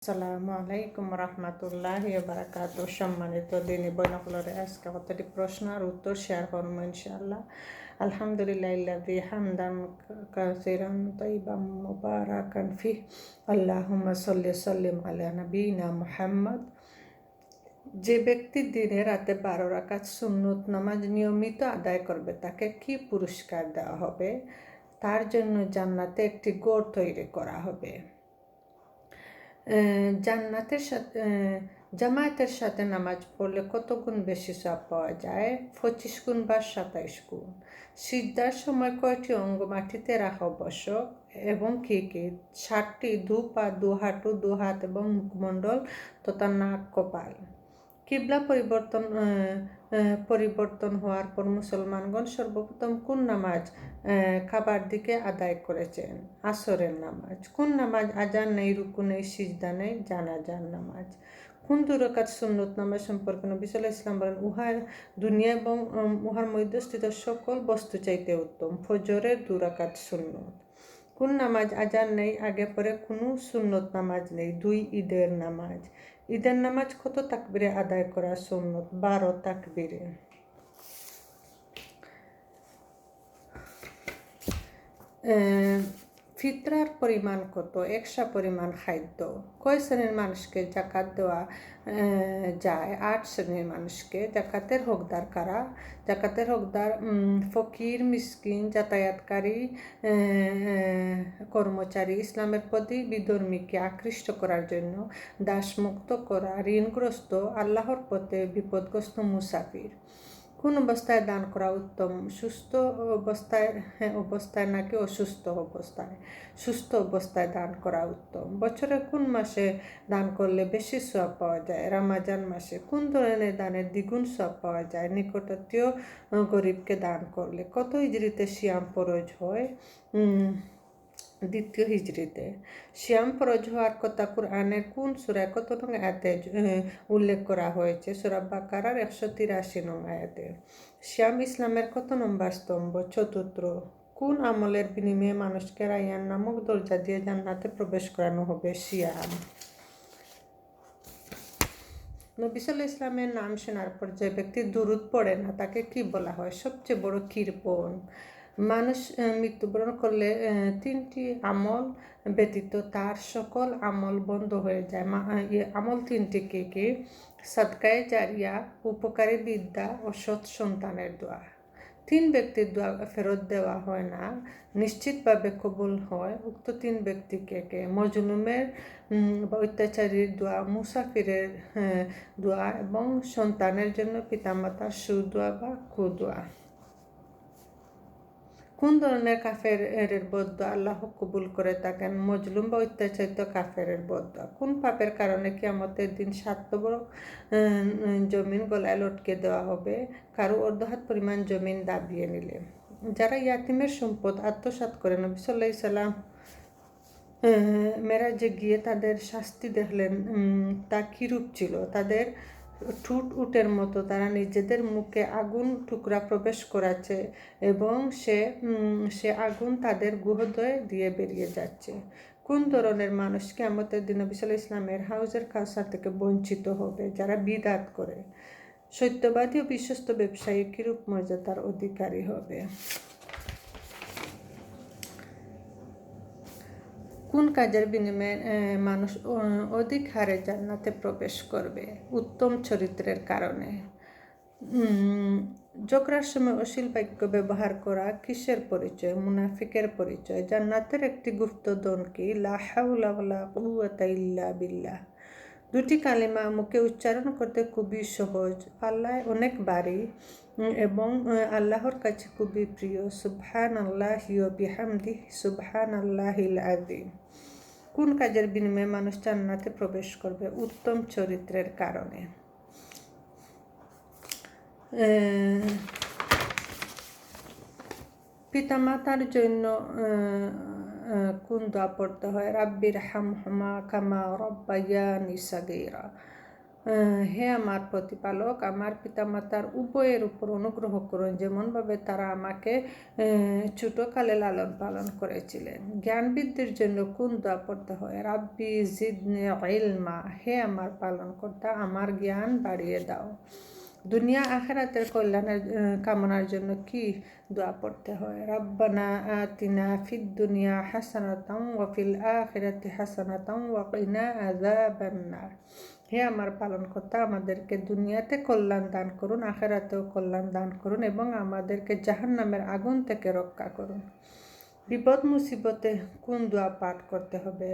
আসসালামু আলাইকুম রহমতুল্লাহি বারাকাতুহু। সম্মানিত দিনী বোনগুলোরে, আজকে কতটি প্রশ্ন আর উত্তর শেয়ার করবো ইনশাআল্লাহ। আলহামদুলিল্লাহি হামদান কাসিরান তাইয়িবান মুবারাকান ফি। আল্লাহুম্মা সাল্লি সাল্লিম আলা নবিয়িনা মুহাম্মদ। যে ব্যক্তি দিনে রাতে 12 রাকাত সুন্নত নামাজ নিয়মিত আদায় করবে, তাকে কি পুরস্কার দেওয়া হবে? তার জন্য জান্নাতে একটি ঘর তৈরি করা হবে। জান্নাতের সাথে জামায়াতের সাথে নামাজ পড়লে কত গুণ বেশি সওয়াব পাওয়া যায়? 25 গুণ বা 27 গুণ। সিজদার সময় কয়টি অঙ্গ মাটিতে রাখা আবশ্যক এবং কি কি? 7টি: দু পা, দু হাঁটু, দু হাত এবং মুখমণ্ডল তথা নাক, কপাল। কিবলা পরিবর্তন হওয়ার পর মুসলমানগণ সর্বপ্রথম কোন নামাজ কাবার দিকে আদায় করেছেন? আসরের নামাজ। কোন নামাজ আজান নেই, রুকু নেই, সিজদা নেই? জানাজার নামাজ। কোন 2 রাকাত সুন্নত নামাজ সম্পর্কে নবী সাল্লাল্লাহু আলাইহি ওয়াসাল্লাম বলেন, উহার দুনিয়া এবং উহার মধ্যস্থিত সকল বস্তু চাইতে উত্তম? ফজরের 2 রাকাত সুন্নত। কোন নামাজ আজান নেই, আগে পরে কোনো সুন্নত নামাজ নেই? 2 ঈদের নামাজ। ঈদের নামাজ কত তাকবীরে আদায় করা সুন্নত? 12 তাকবীরে। ফিতরার পরিমাণ কত? 100 পরিমাণ খাদ্য। কয় শ্রেণীর মানুষকে জাকাত দেওয়া যায়? 8 শ্রেণীর মানুষকে। জাকাতের হকদার কারা? জাকাতের হকদার ফকির, মিসকিন, যাতায়াতকারী, কর্মচারী। ইসলামের প্রতি বিধর্মীকে আকৃষ্ট করার জন্য, দাসমুক্ত করা, ঋণগ্রস্ত, আল্লাহর পথে বিপদগ্রস্ত মুসাফির। কোন অবস্থায় দান করা উত্তম? সুস্থ অবস্থায় নাকি অসুস্থ অবস্থায়? সুস্থ অবস্থায় দান করা উত্তম। বছরে কোন মাসে দান করলে বেশি সওয়াব পাওয়া যায়? রমজান মাসে। কোন ধরনের দানের দ্বিগুণ সওয়াব পাওয়া যায়? নিকটাত্মীয় গরিবকে দান করলে। কত হিজরিতে সিয়াম ফরজ হয়? 2য় হিজরিতে। সিয়াম ফরজ হওয়ার কথা কুরআনের কোন সূরায় কত নং আয়াতে উল্লেখ করা হয়েছে? সূরা বাকারার 183 নং আয়াতে। সিয়াম ইসলামের কত নম্বর স্তম্ভ? 4র্থ। কোন আমলের বিনিময়ে মানুষকে রায়্যান নামক দরজা দিয়ে জান্নাতে প্রবেশ করানো হবে? সিয়াম। নবী সাল্লাল্লাহু আলাইহি ওয়াসাল্লামের নাম শোনার পর যে ব্যক্তি দুরূদ পড়ে না, তাকে কি বলা হয়? সবচেয়ে বড় কৃপণ। মানুষ মৃত্যুবরণ করলে 3টি আমল ব্যতীত তার সকল আমল বন্ধ হয়ে যায়। আমল 3টি কি কি? সাদকায়ে জারিয়া, উপকারী বিদ্যা ও সৎ সন্তানের দোয়া। 3 ব্যক্তির দোয়া ফেরত দেওয়া হয় না, নিশ্চিতভাবে কবুল হয়। উক্ত 3 ব্যক্তি কে কে? মজলুমের বা অত্যাচারীর দোয়া, মুসাফিরের দোয়া এবং সন্তানের জন্য পিতামাতার সুদোয়া বা কুদোয়া। কোন ধরনের কাফেরের বদদোয়া আল্লাহ কবুল করে থাকেন? মজলুম বা অত্যাচারিত কাফেরের বদদোয়া। কোন পাপের কারণে কিয়ামতের দিন 7 বড় জমিন গলায় লটকে দেওয়া হবে? কারো অর্ধহাত পরিমাণ জমিন দাবিয়ে নিলে। যারা ইয়াতিমের সম্পদ আত্মসাৎ করে, নবী সাল্লাল্লাহু আলাইহি ওয়াসাল্লাম মেরাজে গিয়ে তাদের শাস্তি দেখলেন, তা কিরূপ ছিল? তাদের ঠোঁট উটের মতো, তারা নিজেদের মুখে আগুন টুকরা প্রবেশ করাচ্ছে এবং সে আগুন তাদের গুহদ্বয় দিয়ে বেরিয়ে যাচ্ছে। কোন ধরনের মানুষ কিয়ামতের দিন নবী সাল্লাল্লাহু আলাইহি ওয়াসাল্লামের হাউজের কাউসার থেকে বঞ্চিত হবে? যারা বিদআত করে। সত্যবাদী ও বিশ্বস্ত ব্যবসায়ী কিরূপ মর্যাদার অধিকারী হবে? কোন কাজের বিনিময়ে মানুষ অধিক হারে জান্নাতে প্রবেশ করবে? উত্তম চরিত্রের কারণে। ঝগড়ার সময় অশ্লীল বাক্য ব্যবহার করা কিসের পরিচয়? মুনাফিকের পরিচয়। জান্নাতের একটি গুপ্তধন কি? লা হাওলা ওয়ালা কুওয়াতা ইল্লা বিল্লাহ। 2টি কালিমা মুখে উচ্চারণ করতে খুবই সহজ, পাল্লায় অনেক ভারী এবং আল্লাহর কাছে খুবই প্রিয়। সুবহানাল্লাহি ওয়া বিহামদিহি সুবহানাল্লাহিল আযীম। কোন কাজের বিনিময়ে মানুষ জান্নাতে প্রবেশ করবে? উত্তম চরিত্রের কারণে। পিতামাতার জন্য কোন দোয়া পড়তে হয়? রাব্বির হামহুমা কামা রাব্বায়ানি সাগীরা। হে আমার প্রতিপালক, আমার পিতামাতার উভয়ের উপর অনুগ্রহ করুন, যেমনভাবে তারা আমাকে ছোটকালে লালন পালন করেছিলেন। জ্ঞান বৃদ্ধির জন্য কোন দোয়া পড়তে হয়? রাব্বি জিদনি ইলমা, হে আমার পালনকর্তা, আমার জ্ঞান বাড়িয়ে দাও। দুনিয়া আখিরাতের কল্যাণের কামনার জন্য কি দোয়া পড়তে হয়? রাব্বানা আতিনা ফিদ দুনিয়া হাসানাতাও ওয়া ফিল আখিরাতি হাসানাতাও ওয়া কিনা আযাবান নার, হে আমার পালনকর্তা, আমাদেরকে দুনিয়াতে কল্যাণ দান করুন, আখিরাতেও কল্যাণ দান করুন এবং আমাদেরকে জাহান্নামের আগুন থেকে রক্ষা করুন। বিপদ মুসিবতে কোন দোয়া পাঠ করতে হবে?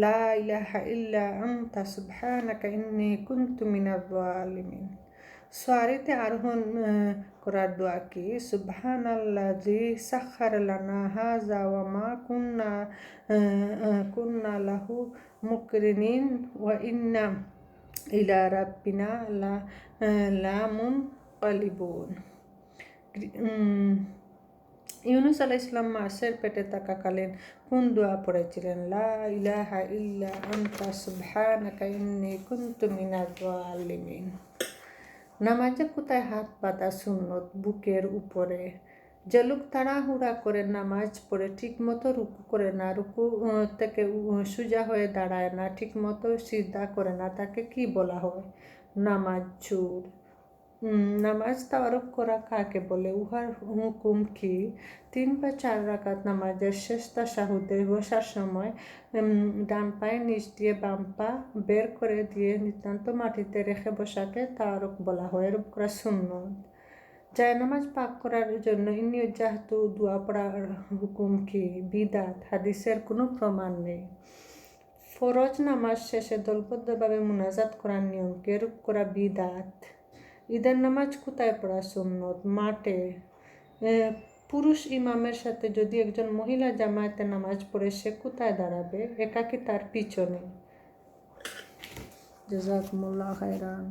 লা ইলাহা ইল্লা আনতা সুবহানাকা ইন্নী কুনতু মিনাজ জালিমিন। সওয়ারিতে আরোহণ করার দোয়া কি? সুবহানাল্লাযী সাখখারা লানা হাযা ওয়া মা কুন্না লাহু মুকরিনিন ওয়া ইন্না ইলা রাব্বিনা লামুনকালিবুন। ইউনূস আলাইহিস সালাম মাছের পেটে থাকাকালীন কোন দোয়া পড়েছিলেন? লা ইলাহা ইল্লা আনতা সুবহানাকা ইন্নী কুনতু মিনাজ জালিমিন। নামাজে কোথায় হাত পাতা সুন্নত? বুকের উপরে। যে লোক তাড়াহুড়া করে নামাজ পড়ে ঠিকমতো রুকু করে না, রুকু থেকে সোজা হয়ে দাঁড়ায় না, ঠিকমতো সিজদা করে না, তাকে কি বলা হয়? নামাজ চুর। নামাজ তাওয়ারুক করা কাকে বলে? উহার হুকুম কি? 3 বা 4 রাকাত নামাজের শেষ তাশাহুদে বসার সময় ডান পায়ে নিচ দিয়ে বাম পা বের করে দিয়ে নিতান্ত মাটিতে রেখে বসাকে তাওয়ারুক বলা হয়। এরূপ করা সুন্নত। জায়নামাজ পাক করার জন্য ইন্নী ওয়াজ্জাহতু দোয়া পড়ার হুকুম কি? বিদআত। হাদিসের কোনো প্রমাণ নেই। ফরজ নামাজ শেষে দলবদ্ধভাবে মুনাজাত করার নিয়ম কি? এরূপ করা বিদআত। ঈদের নামাজ কোথায় পড়া সুন্নত? মাঠে। পুরুষ ইমামের সাথে যদি একজন মহিলা জামায়াতে নামাজ পড়ে, সে কোথায় দাঁড়াবে? একাকী তার পিছনে। জাযাকুমুল্লাহু খাইরান।